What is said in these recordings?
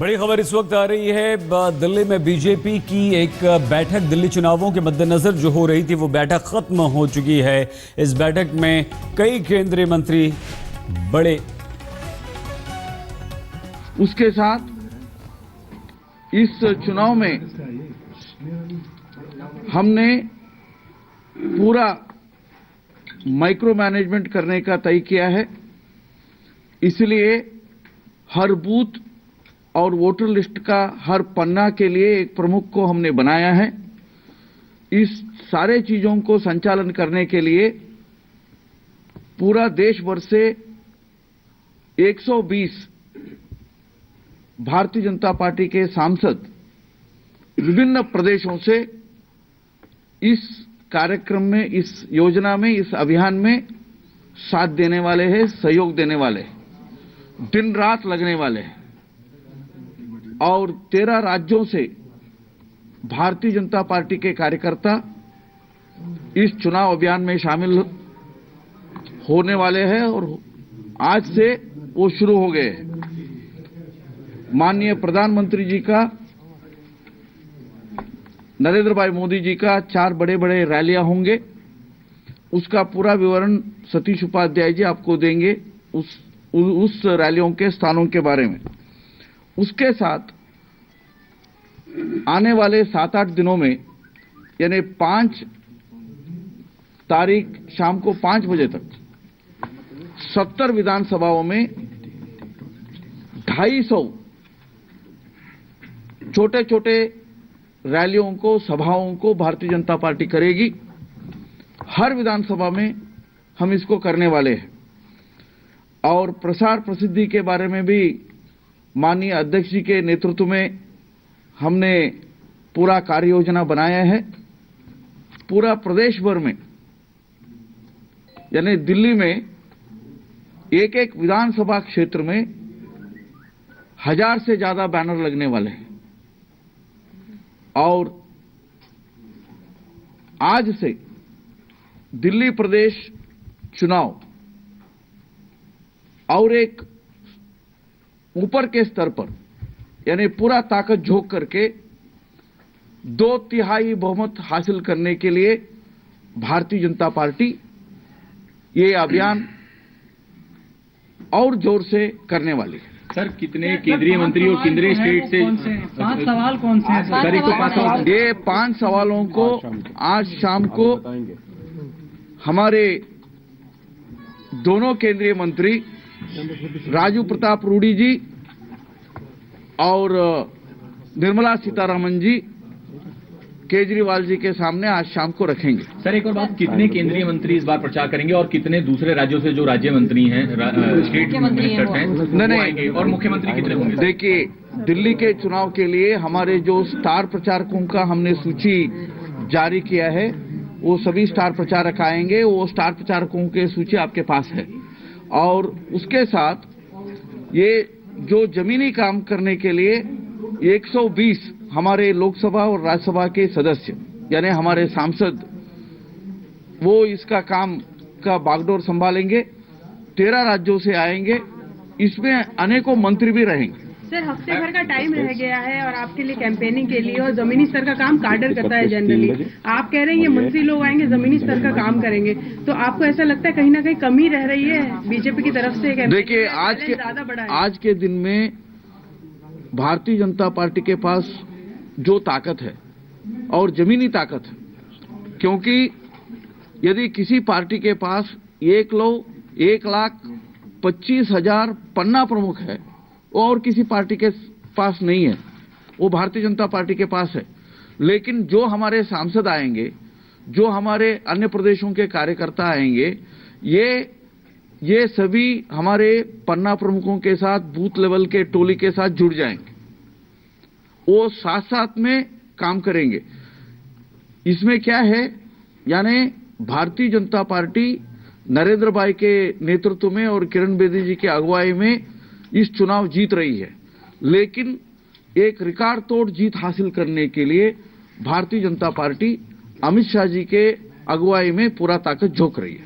बड़ी खबर इस वक्त आ रही है। दिल्ली में बीजेपी की एक बैठक दिल्ली चुनावों के मद्देनजर जो हो रही थी वो बैठक खत्म हो चुकी है। इस बैठक में कई केंद्रीय मंत्री बड़े उसके साथ इस चुनाव में हमने पूरा माइक्रो मैनेजमेंट करने का तय किया है। इसलिए हर बूथ और वोटर लिस्ट का हर पन्ना के लिए एक प्रमुख को हमने बनाया है। इस सारे चीजों को संचालन करने के लिए पूरा देश भर से 120 भारतीय जनता पार्टी के सांसद विभिन्न प्रदेशों से इस कार्यक्रम में, इस योजना में, इस अभियान में साथ देने वाले हैं, सहयोग देने वाले हैं, दिन रात लगने वाले हैं। और 13 राज्यों से भारतीय जनता पार्टी के कार्यकर्ता इस चुनाव अभियान में शामिल होने वाले हैं और आज से वो शुरू हो गए हैं। माननीय प्रधानमंत्री जी का, नरेंद्र भाई मोदी जी का 4 बड़े-बड़े रैलियां होंगे। उसका पूरा विवरण सतीश उपाध्याय जी आपको देंगे उस रैलियों के स्थानों के बारे में। उसके साथ आने वाले 7-8 दिनों में, यानी 5 तारीख शाम को 5 बजे तक 70 विधानसभाओं में 250 छोटे-छोटे रैलियों को, सभाओं को भारतीय जनता पार्टी करेगी। हर विधानसभा में हम इसको करने वाले हैं। और प्रसार प्रसिद्धि के बारे में भी माननीय अध्यक्ष जी के नेतृत्व में हमने पूरा कार्य योजना बनाया है। पूरा प्रदेश भर में, यानी दिल्ली में एक एक विधानसभा क्षेत्र में 1000 से ज्यादा बैनर लगने वाले हैं। और आज से दिल्ली प्रदेश चुनाव और एक ऊपर के स्तर पर, यानी पूरा ताकत झोंक करके 2/3 बहुमत हासिल करने के लिए भारतीय जनता पार्टी ये अभियान और जोर से करने वाली है। सर, कितने केंद्रीय मंत्री और केंद्रीय स्टेट से 5 सवाल कौन से हैं? सर, एक तो 5 सवाल। ये 5 सवालों को आज शाम को हमारे दोनों केंद्रीय मंत्री राजू प्रताप रूडी जी और निर्मला सीतारमण जी केजरीवाल जी के सामने आज शाम को रखेंगे। सर, एक और बात, कितने केंद्रीय मंत्री इस बार प्रचार करेंगे और कितने दूसरे राज्यों से जो राज्य मंत्री हैं, स्टेट मिनिस्टर्स हैं, वो आएंगे? और मुख्यमंत्री कितने होंगे? देखिए, दिल्ली के चुनाव के लिए हमारे जो स्टार प्रचारकों का हमने सूची जारी किया है, वो सभी स्टार प्रचारक आएंगे। वो स्टार प्रचारकों की सूची आपके पास है। और उसके साथ ये जो जमीनी काम करने के लिए 120 हमारे लोकसभा और राज्यसभा के सदस्य, यानी हमारे सांसद, वो इसका काम का बागडोर संभालेंगे। 13 राज्यों से आएंगे। इसमें अनेकों मंत्री भी रहेंगे। सर, हफ्ते भर का टाइम रह गया है और आपके लिए कैंपेनिंग के लिए, और जमीनी स्तर का काम कार्डर करता है जनरली। आप कह रहे हैं ये मंत्री लोग आएंगे, जमीनी स्तर का काम करेंगे, तो आपको ऐसा लगता है कहीं ना कहीं कमी रह रही है बीजेपी की तरफ से? देखिए, आज के दिन में भारतीय जनता पार्टी के पास जो ताकत है और जमीनी ताकत है, क्योंकि यदि किसी पार्टी के पास 1,25,000 पन्ना प्रमुख है, और किसी पार्टी के पास नहीं है, वो भारतीय जनता पार्टी के पास है। लेकिन जो हमारे सांसद आएंगे, जो हमारे अन्य प्रदेशों के कार्यकर्ता आएंगे, ये सभी हमारे पन्ना प्रमुखों के साथ, बूथ लेवल के टोली के साथ जुड़ जाएंगे। वो साथ साथ में काम करेंगे। इसमें क्या है, यानी भारतीय जनता पार्टी नरेंद्र भाई के नेतृत्व में और किरण बेदी जी की अगुवाई में इस चुनाव जीत रही है। लेकिन एक रिकॉर्ड तोड़ जीत हासिल करने के लिए भारतीय जनता पार्टी अमित शाह जी के अगुवाई में पूरा ताकत झोंक रही है।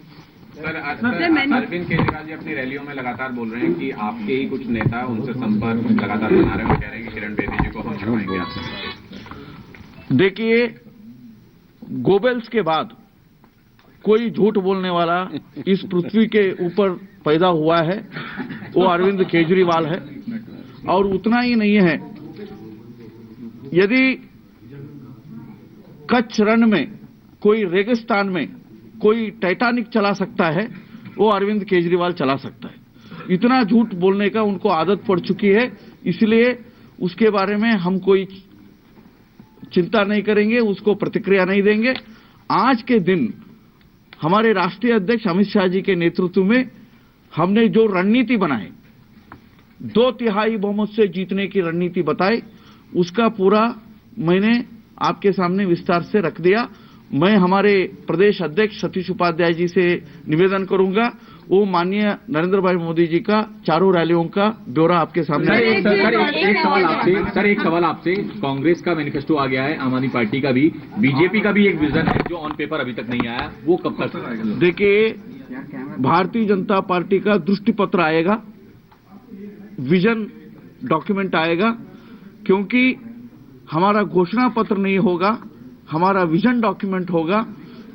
सर, अरविंद केजरीवाल जी अपनी रैलियों में लगातार बोल रहे हैं कि आपके ही कुछ नेता उनसे संपर्क लगातार बना रहे हैं। कह रहे हैं किरण बेदी जी को हम करवाएंगे आपसे। देखिए, गोबेल्स के बाद कोई झूठ बोलने वाला इस पृथ्वी के ऊपर पैदा हुआ है वो अरविंद केजरीवाल है। और उतना ही नहीं है, यदि कच्छ रण में कोई रेगिस्तान में कोई टाइटैनिक चला सकता है वो अरविंद केजरीवाल चला सकता है। इतना झूठ बोलने का उनको आदत पड़ चुकी है, इसलिए उसके बारे में हम कोई चिंता नहीं करेंगे, उसको प्रतिक्रिया नहीं देंगे। आज के दिन हमारे राष्ट्रीय अध्यक्ष अमित शाह जी के नेतृत्व में हमने जो रणनीति बनाई, 2/3 बहुमत से जीतने की रणनीति बताई, उसका पूरा मैंने आपके सामने विस्तार से रख दिया। मैं हमारे प्रदेश अध्यक्ष सतीश उपाध्याय जी से निवेदन करूंगा, वो माननीय नरेंद्र भाई मोदी जी का चारों रैलियों का ब्यौरा आपके सामने। एक सवाल आपसे, कांग्रेस का मैनिफेस्टो आ गया है, आम आदमी पार्टी का भी, बीजेपी का भी एक विजन है जो ऑन पेपर अभी तक नहीं आया, वो कब तक? देखिए, भारतीय जनता पार्टी का दृष्टि पत्र आएगा, विजन डॉक्यूमेंट आएगा, क्योंकि हमारा घोषणा पत्र नहीं होगा, हमारा विजन डॉक्यूमेंट होगा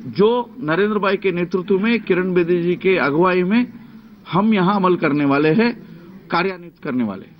जो नरेंद्र भाई के नेतृत्व में, किरण बेदी जी के अगुवाई में हम यहां अमल करने वाले हैं, कार्यान्वित करने वाले हैं।